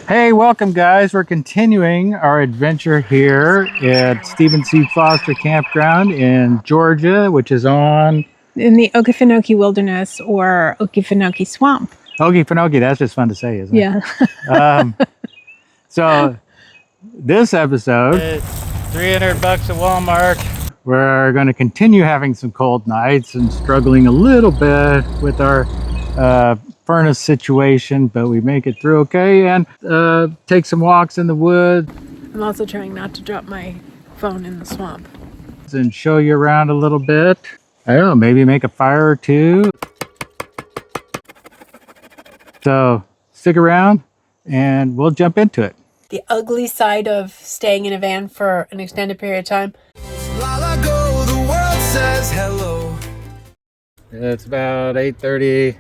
Hey, welcome guys. We're continuing our adventure here at Stephen C. Foster Campground in Georgia, which is on in the Okefenokee Wilderness or Okefenokee Swamp. Okefenokee. That's just fun to say, isn't it? Yeah. So this episode, it's $300 at Walmart. We're going to continue having some cold nights and struggling a little bit with our furnace situation, but we make it through okay, and take some walks in the woods. I'm also trying not to drop my phone in the swamp. And show you around a little bit. I don't know, maybe make a fire or two. So stick around and we'll jump into it. The ugly side of staying in a van for an extended period of time. LaLa go, the world says hello. It's about 8:30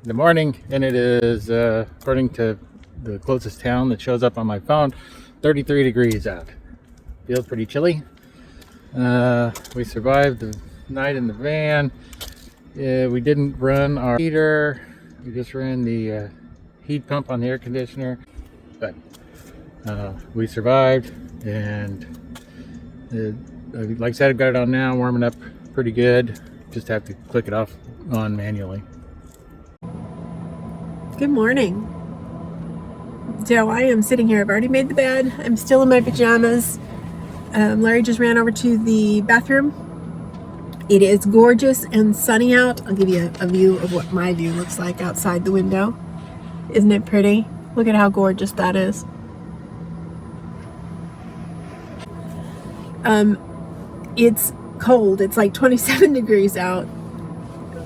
in the morning, and it is, according to the closest town that shows up on my phone, 33 degrees out. Feels pretty chilly. We survived the night in the van. We didn't run our heater. We just ran the heat pump on the air conditioner, but we survived, and like I said, I've got it on now, warming up pretty good. Just have to click it off on manually. Good morning. So I am sitting here. I've already made the bed. I'm still in my pajamas. Larry just ran over to the bathroom. It is gorgeous and sunny out. I'll give you a view of what my view looks like outside the window. Isn't it pretty? Look at how gorgeous that is. It's cold. It's like 27 degrees out.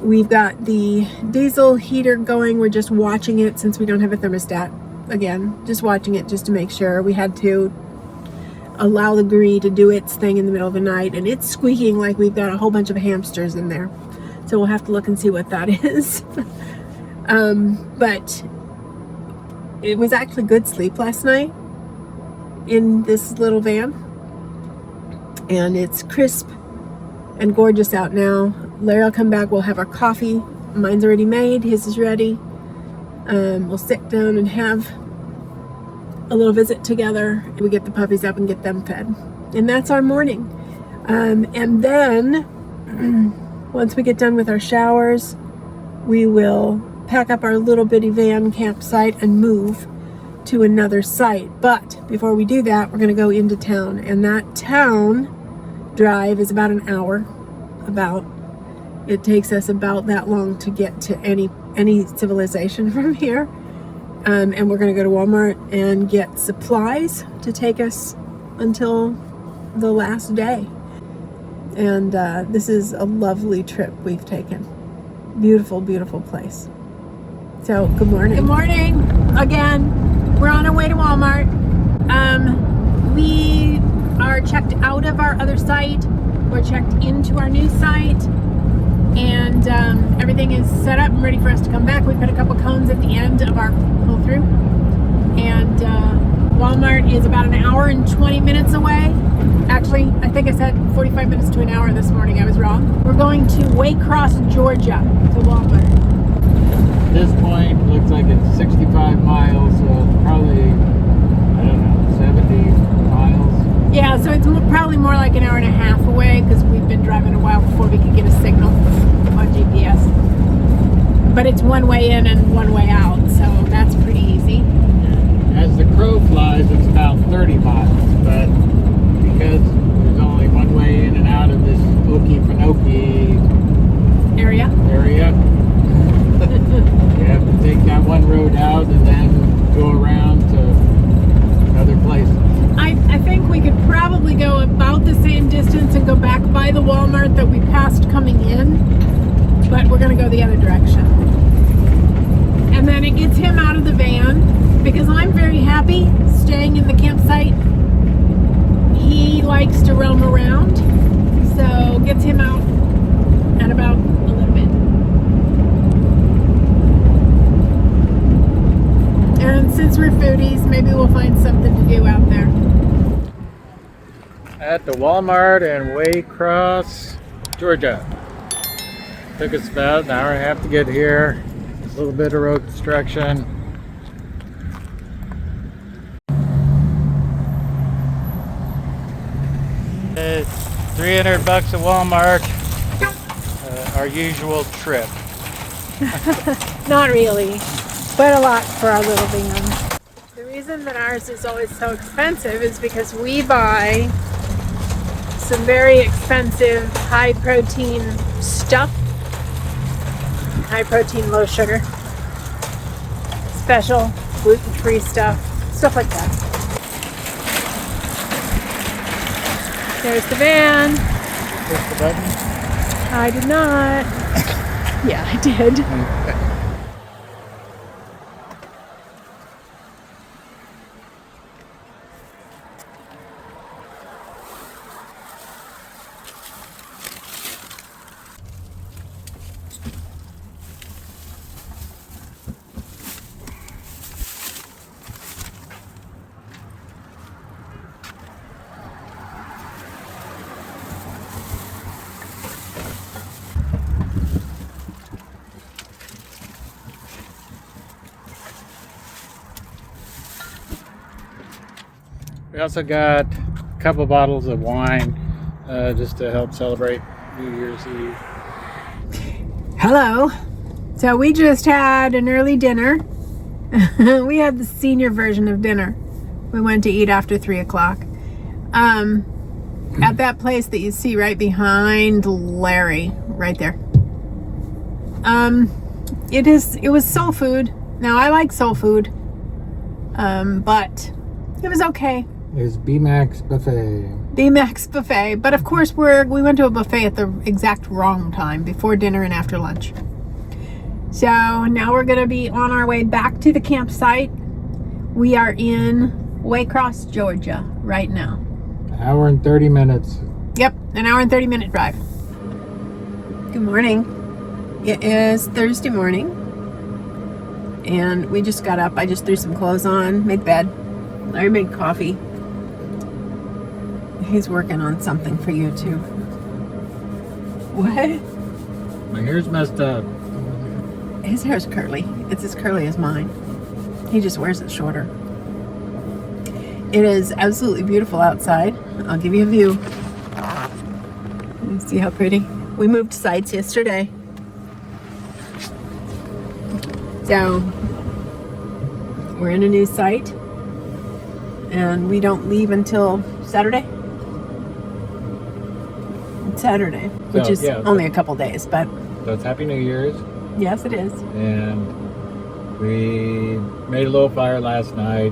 We've got the diesel heater going. We're just watching it since we don't have a thermostat. Again, just watching it just to make sure. We had to allow the Gree to do its thing in the middle of the night, and it's squeaking like we've got a whole bunch of hamsters in there. So we'll have to look and see what that is. But it was actually good sleep last night in this little van, and it's crisp and gorgeous out now. Larry will come back. We'll have our coffee. Mine's already made. His is ready. We'll sit down and have a little visit together. We get the puppies up and get them fed. And that's our morning. And then once we get done with our showers, we will pack up our little bitty van campsite and move to another site. But before we do that, we're going to go into town. And that town drive is about an hour. It takes us about that long to get to any civilization from here. And we're going to go to Walmart and get supplies to take us until the last day. And this is a lovely trip we've taken. Beautiful, beautiful place. So, good morning. Good morning. Again, we're on our way to Walmart. We are checked out of our other site. We're checked into our new site. And everything is set up and ready for us to come back. We put a couple cones at the end of our pull through. And Walmart is about an hour and 20 minutes away. Actually, I think I said 45 minutes to an hour this morning. I was wrong. We're going to Waycross, Georgia to Walmart. At this point, looks like it's 65 miles, so probably, I don't know, 70 miles. Yeah, so it's probably more like an hour and a half away because we've been driving a while before we could get a signal on GPS. But it's one way in and one way out, so that's pretty easy. As the crow flies, it's about 30 miles, but because there's only one way in and out of this Okefenokee area, you have to take that one road out and then go around to other places. I think we could probably go about the same distance and go back by the Walmart that we passed coming in, but we're going to go the other direction. And then it gets him out of the van because I'm very happy staying in the campsite. He likes to roam around, so gets him out and about a little bit. And since we're foodies, maybe we'll find something to do out there. At the Walmart in Waycross, Georgia. Took us about an hour and a half to get here. A little bit of road construction. $300 at Walmart. Our usual trip. Not really, but a lot for our little van. The reason that ours is always so expensive is because we buy some very expensive high protein stuff, high protein, low sugar, special gluten-free stuff like that. There's the van. Push the button. I did not. Yeah, I did. We also got a couple bottles of wine just to help celebrate New Year's Eve. Hello. So we just had an early dinner. We had the senior version of dinner. We went to eat after 3 o'clock. At that place that you see right behind Larry, right there. It was soul food. Now I like soul food. But it was okay. There's B-Max Buffet. B-Max Buffet. But of course we went to a buffet at the exact wrong time, before dinner and after lunch. So now we're going to be on our way back to the campsite. We are in Waycross, Georgia right now. An hour and 30 minutes. Yep, an hour and 30-minute drive. Good morning. It is Thursday morning. And we just got up. I just threw some clothes on, made bed. Larry made coffee. He's working on something for YouTube. What? My hair's messed up. His hair's curly. It's as curly as mine. He just wears it shorter. It is absolutely beautiful outside. I'll give you a view. You see how pretty? We moved sites yesterday. So we're in a new site and we don't leave until Saturday. It's Saturday, which is only a couple days, but So it's Happy New Year's. yes, it is. And we made a little fire last night,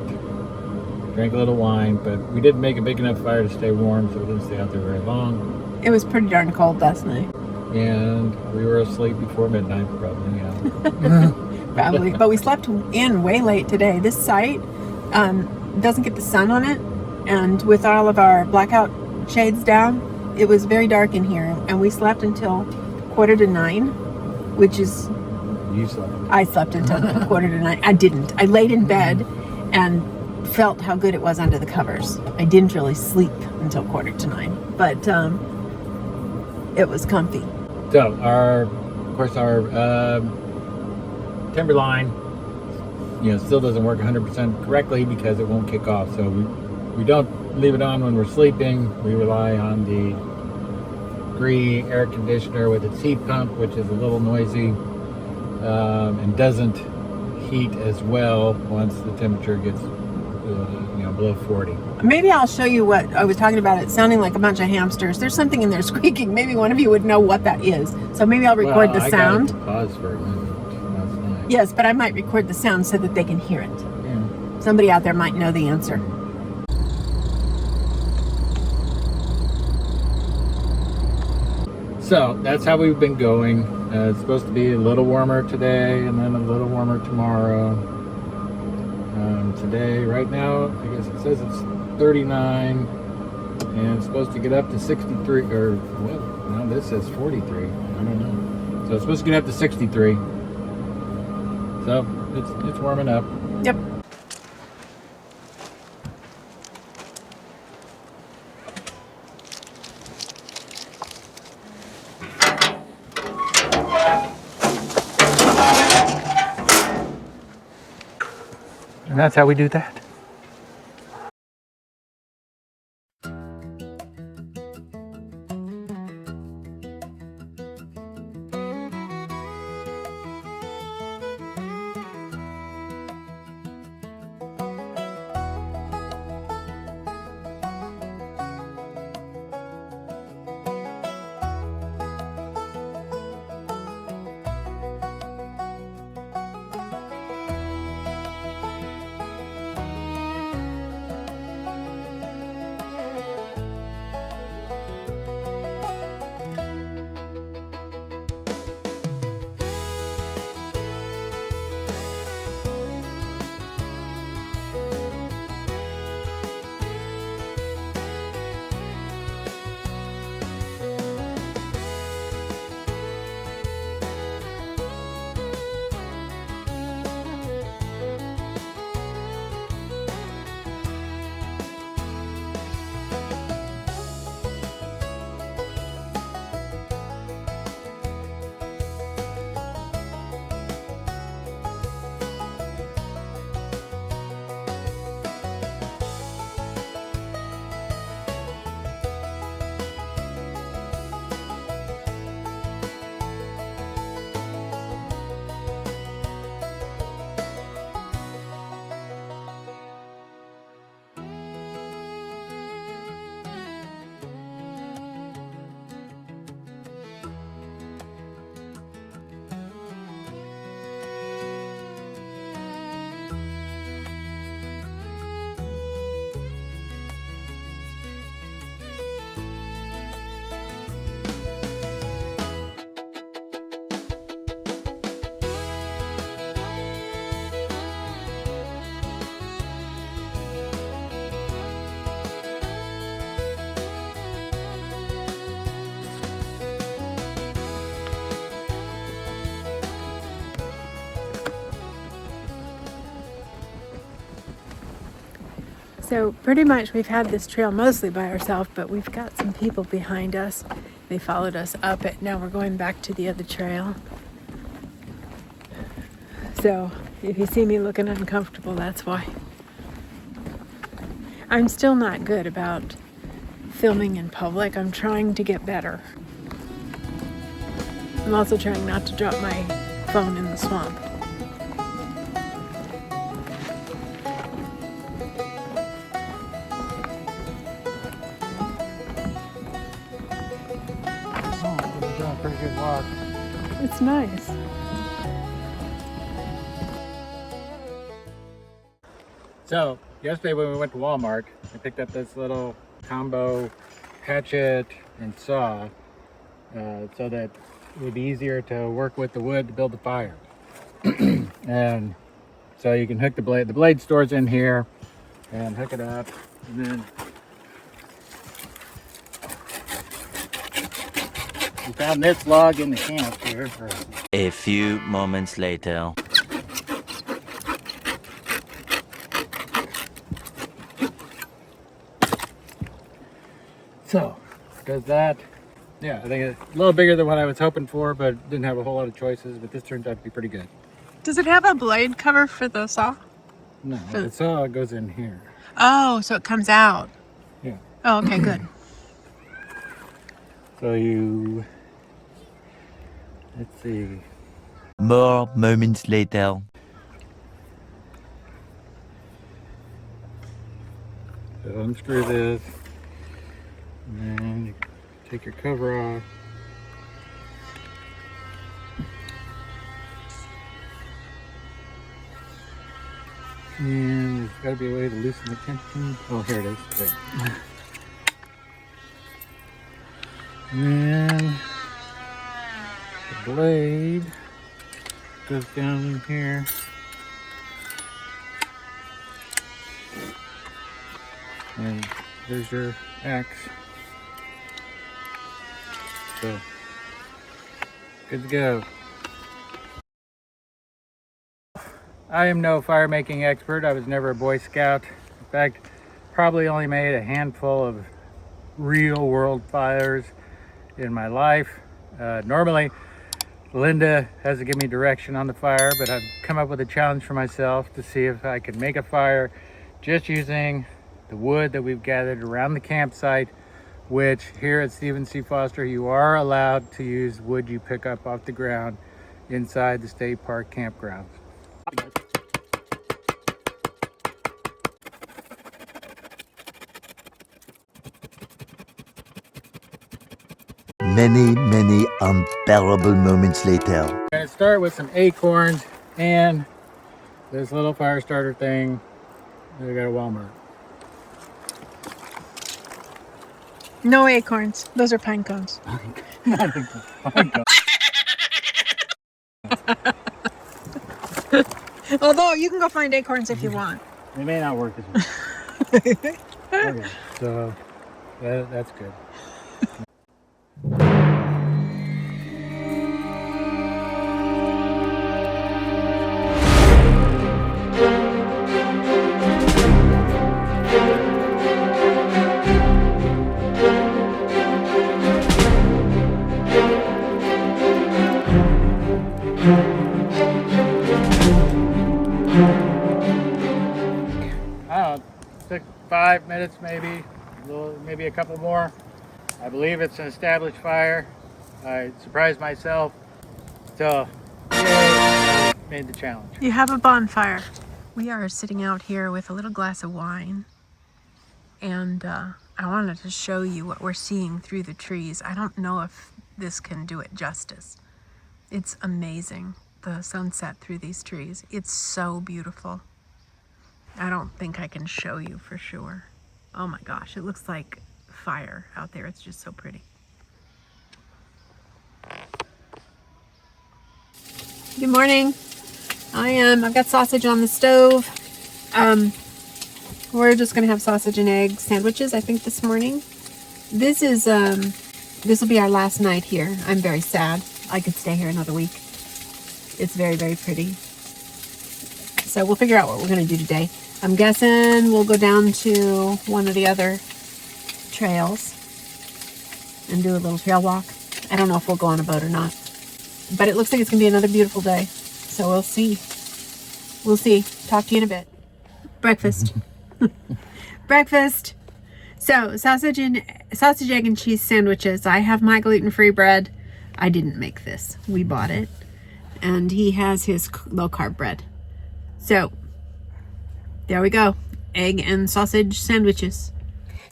drank a little wine, but we didn't make a big enough fire to stay warm, so we didn't stay out there very long. It was pretty darn cold last night. And we were asleep before midnight, probably, yeah. Probably, but we slept in way late today. This site doesn't get the sun on it, and with all of our blackout shades down, it was very dark in here, and we slept until 8:45, which is... You slept. I slept until 8:45. I didn't. I laid in bed and felt how good it was under the covers. I didn't really sleep until 8:45, but it was comfy. So our Timberline, still doesn't work 100% correctly because it won't kick off. So we don't leave it on when we're sleeping. We rely on the Gree air conditioner with its heat pump, which is a little noisy and doesn't heat as well once the temperature gets below 40. Maybe I'll show you what I was talking about. It sounding like a bunch of hamsters. There's something in there squeaking. Maybe one of you would know what that is. So maybe I'll record the sound. I got pause for a minute last night. Yes, but I might record the sound so that they can hear it. Yeah. Somebody out there might know the answer. So that's how we've been going. It's supposed to be a little warmer today and then a little warmer tomorrow. Today, right now, I guess it says it's 39 and it's supposed to get up to 63, or well, no, this says 43. I don't know. So it's supposed to get up to 63. So it's warming up. Yep. And that's how we do that. So pretty much we've had this trail mostly by ourselves, but we've got some people behind us. They followed us up it. Now we're going back to the other trail. So if you see me looking uncomfortable, that's why. I'm still not good about filming in public. I'm trying to get better. I'm also trying not to drop my phone in the swamp. Pretty good walk. It's nice. So yesterday when we went to Walmart, I picked up this little combo hatchet and saw so that it would be easier to work with the wood to build the fire. And so you can hook the blade. The blade stores in here and hook it up, and then we found this log in the camp here. A few moments later. So, does that, yeah, I think it's a little bigger than what I was hoping for, but didn't have a whole lot of choices, but this turned out to be pretty good. Does it have a blade cover for the saw? No, the saw goes in here. Oh, so it comes out. Yeah. Oh, okay, good. So you, let's see. More moments later. So unscrew this, and then you take your cover off. And there's got to be a way to loosen the tension. Oh, here it is. Good. And then the blade goes down in here. And there's your axe. So, good to go. I am no fire making expert. I was never a Boy Scout. In fact, probably only made a handful of real world fires in my life. Normally, Linda has to give me direction on the fire, but I've come up with a challenge for myself to see if I can make a fire just using the wood that we've gathered around the campsite, which here at Stephen C. Foster, you are allowed to use wood you pick up off the ground inside the state park campgrounds. Many unbearable moments later. I'm going to start with some acorns and this little fire starter thing that I got at Walmart. No acorns. Those are pine cones. Although you can go find acorns if you want. They may not work as well. Okay, so that's good. Took 5 minutes maybe, maybe a couple more. I believe it's an established fire. I surprised myself, so yay, made the challenge. You have a bonfire. We are sitting out here with a little glass of wine, and I wanted to show you what we're seeing through the trees. I don't know if this can do it justice. It's amazing, the sunset through these trees. It's so beautiful. I don't think I can show you for sure. Oh my gosh, it looks like fire out there. It's just so pretty. Good morning. I've got sausage on the stove. We're just gonna have sausage and egg sandwiches, I think, this morning. This will be our last night here. I'm very sad. I could stay here another week. It's very, very pretty. So we'll figure out what we're going to do today. I'm guessing we'll go down to one of the other trails and do a little trail walk. I don't know if we'll go on a boat or not, but it looks like it's going to be another beautiful day. So we'll see. We'll see. Talk to you in a bit. Breakfast. Breakfast. So sausage, egg, and cheese sandwiches. I have my gluten-free bread. I didn't make this. We bought it. And he has his low-carb bread. So there we go. Egg and sausage sandwiches.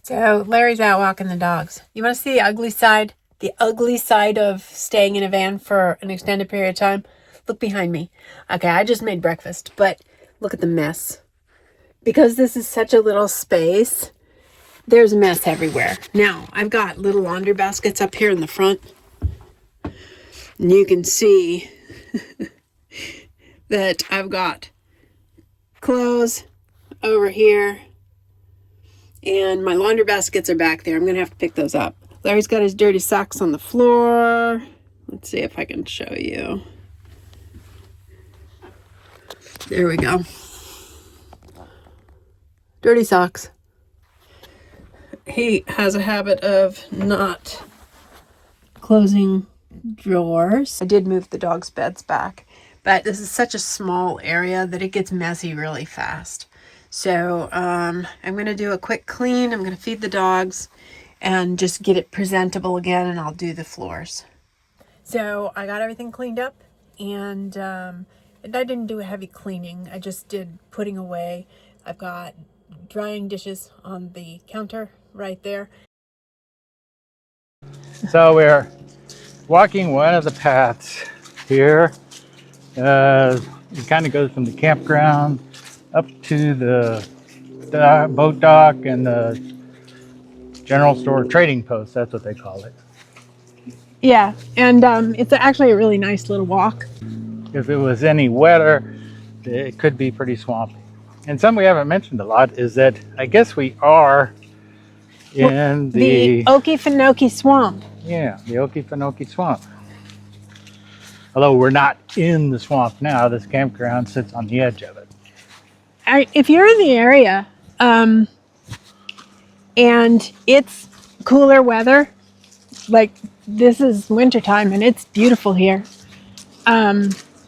So Larry's out walking the dogs. You want to see the ugly side? The ugly side of staying in a van for an extended period of time? Look behind me. Okay, I just made breakfast, but look at the mess. Because this is such a little space, there's a mess everywhere. Now, I've got little laundry baskets up here in the front. And you can see that I've got clothes over here. And my laundry baskets are back there. I'm going to have to pick those up. Larry's got his dirty socks on the floor. Let's see if I can show you. There we go. Dirty socks. He has a habit of not closing drawers. I did move the dogs' beds back, but this is such a small area that it gets messy really fast. So I'm going to do a quick clean. I'm going to feed the dogs and just get it presentable again, and I'll do the floors. So I got everything cleaned up, and I didn't do a heavy cleaning. I just did putting away. I've got drying dishes on the counter right there. So we're walking one of the paths here. It kind of goes from the campground up to the boat dock and the general store trading post. That's what they call it. Yeah, and it's actually a really nice little walk. If it was any wetter, it could be pretty swampy. And something we haven't mentioned a lot is that I guess we are in the Okefenokee Swamp. Yeah, the Okefenokee Swamp. Although we're not in the swamp now, this campground sits on the edge of it. If you're in the area and it's cooler weather, like this is wintertime and it's beautiful here.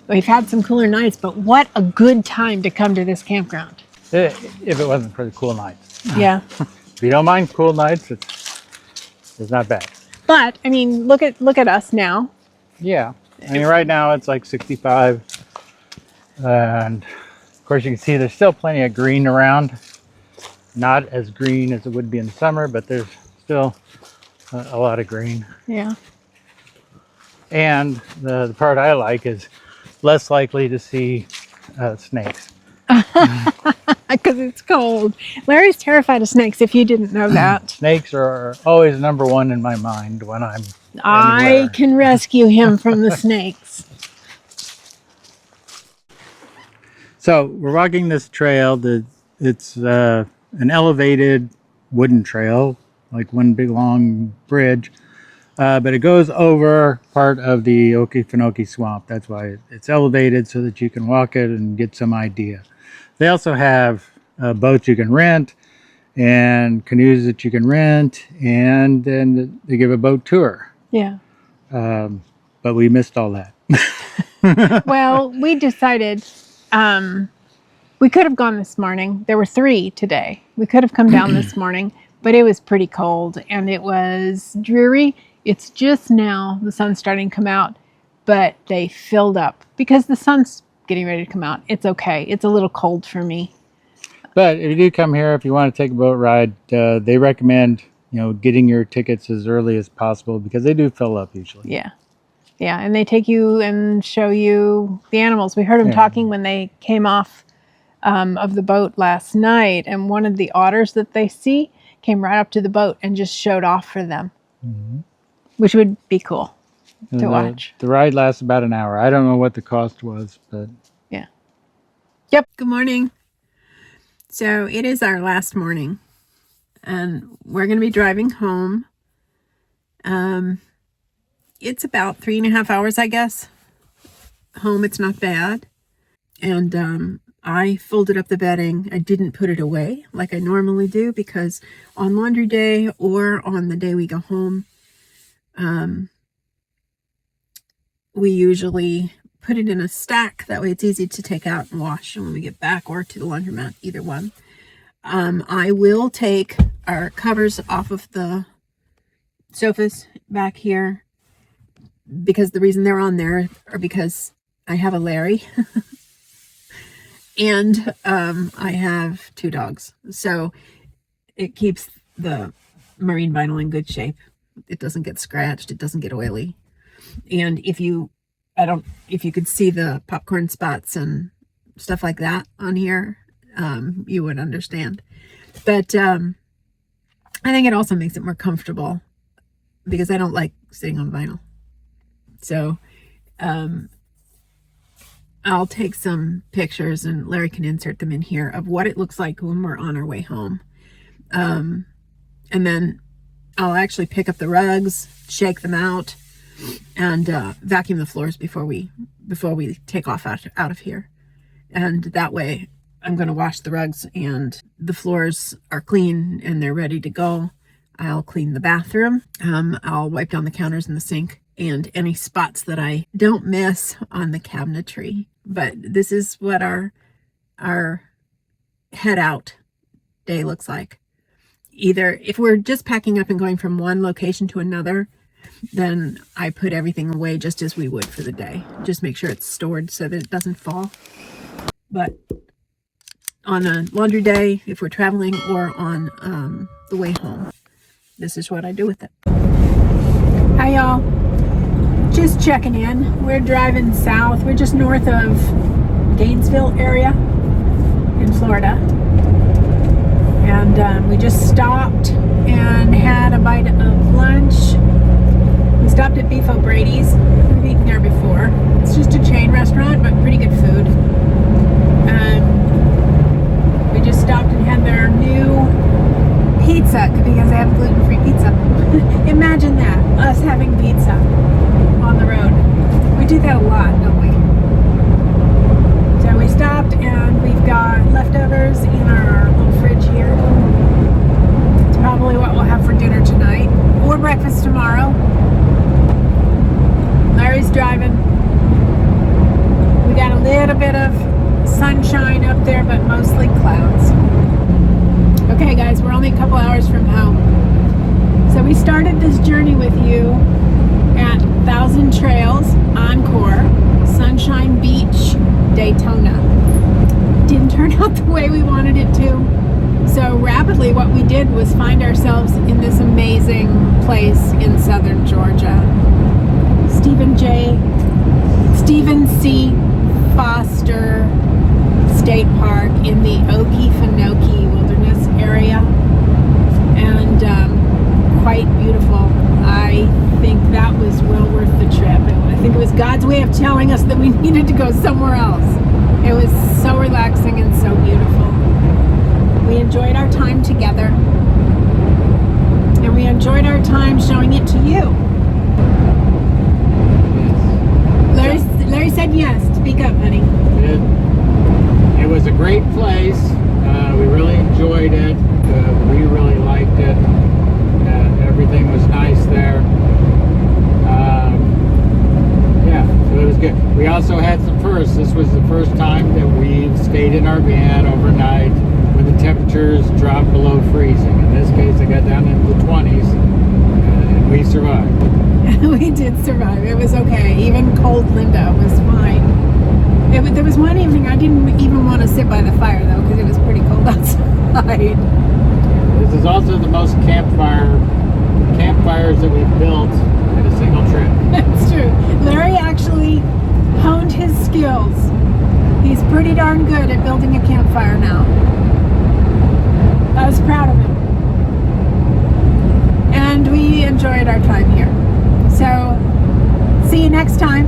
We've had some cooler nights, but what a good time to come to this campground. If it wasn't for the cool nights. Yeah. If you don't mind cool nights, it's not bad. But I mean, look at us now. Yeah. I mean, right now it's like 65. And of course you can see there's still plenty of green around. Not as green as it would be in the summer, but there's still a lot of green. Yeah. And the part I like is less likely to see snakes. Because it's cold. Larry's terrified of snakes, if you didn't know that. Snakes are always number one in my mind when I'm I anywhere. can rescue him from the snakes. So we're walking this trail. It's an elevated wooden trail, like one big long bridge. But it goes over part of the Okefenokee Swamp. That's why it's elevated, so that you can walk it and get some idea. They also have boats you can rent and canoes that you can rent, and then they give a boat tour. Yeah. But we missed all that. Well, we decided we could have gone this morning. There were 3 today. We could have come down this morning, but it was pretty cold and it was dreary. It's just now the sun's starting to come out, but they filled up because the sun's getting ready to come out. It's okay. It's a little cold for me. But if you do come here, if you want to take a boat ride, they recommend, getting your tickets as early as possible because they do fill up usually. Yeah. Yeah. And they take you and show you the animals. We heard them talking when they came off of the boat last night. And one of the otters that they see came right up to the boat and just showed off for them, which would be cool to watch. The ride lasts about an hour. I don't know what the cost was, but yeah. Yep. Good morning. So it is our last morning and we're going to be driving home. It's about 3.5 hours, I guess. Home, it's not bad. And I folded up the bedding. I didn't put it away like I normally do, because on laundry day or on the day we go home, we usually put it in a stack. That way it's easy to take out and wash when we get back, or to the laundromat, either one. I will take our covers off of the sofas back here, because the reason they're on there are because I have a Larry and I have 2 dogs. So it keeps the marine vinyl in good shape. It doesn't get scratched. It doesn't get oily. And if you could see the popcorn spots and stuff like that on here, you would understand. But I think it also makes it more comfortable, because I don't like sitting on vinyl. So I'll take some pictures, and Larry can insert them in here, of what it looks like when we're on our way home. And then I'll actually pick up the rugs, shake them out, and vacuum the floors before we take off out of here. And that way I'm going to wash the rugs, and the floors are clean and they're ready to go. I'll clean the bathroom. I'll wipe down the counters and the sink, and any spots that I don't miss on the cabinetry. But this is what our head out day looks like. Either if we're just packing up and going from one location to another, then I put everything away just as we would for the day. Just make sure it's stored so that it doesn't fall. But on a laundry day, if we're traveling, or on the way home, this is what I do with it. Hi y'all, just checking in. We're driving south. We're just north of Gainesville area in Florida. And we just stopped and had a bite of lunch. We stopped at Beef O'Brady's. We've eaten there before. It's just a chain restaurant, but pretty good food. We just stopped and had their new pizza, because they have gluten-free pizza. Imagine that, us having pizza on the road. We do that a lot, don't we? So we stopped, and we've got leftovers in our little fridge here. It's probably what we'll have for dinner tonight, or breakfast tomorrow. Larry's driving. We got a little bit of sunshine up there, but mostly clouds. Okay guys, we're only a couple hours from home. So we started this journey with you at 1,000 Trails Encore, Sunshine Beach, Daytona. Didn't turn out the way we wanted it to. So rapidly what we did was find ourselves in this amazing place in southern Georgia. Stephen C. Foster State Park in the Okefenokee Wilderness area, and quite beautiful. I think that was well worth the trip. I think it was God's way of telling us that we needed to go somewhere else. It was so relaxing and so beautiful. We enjoyed our time together, and we enjoyed our time showing it to you. Larry said yes. Speak up, honey. It was a great place. We really enjoyed it. We really liked it. Everything was nice there. Yeah, so it was good. We also had some firsts. This was the first time that we stayed in our van overnight when the temperatures dropped below freezing. In this case, it got down into the 20s, and we survived. We did survive. It was okay. Even cold Linda was fine. There was one evening I didn't even want to sit by the fire, though, because it was pretty cold outside. This is also the most campfires that we've built in a single trip. That's true. Larry actually honed his skills. He's pretty darn good at building a campfire now. I was proud of him. And we enjoyed our time here. So, see you next time.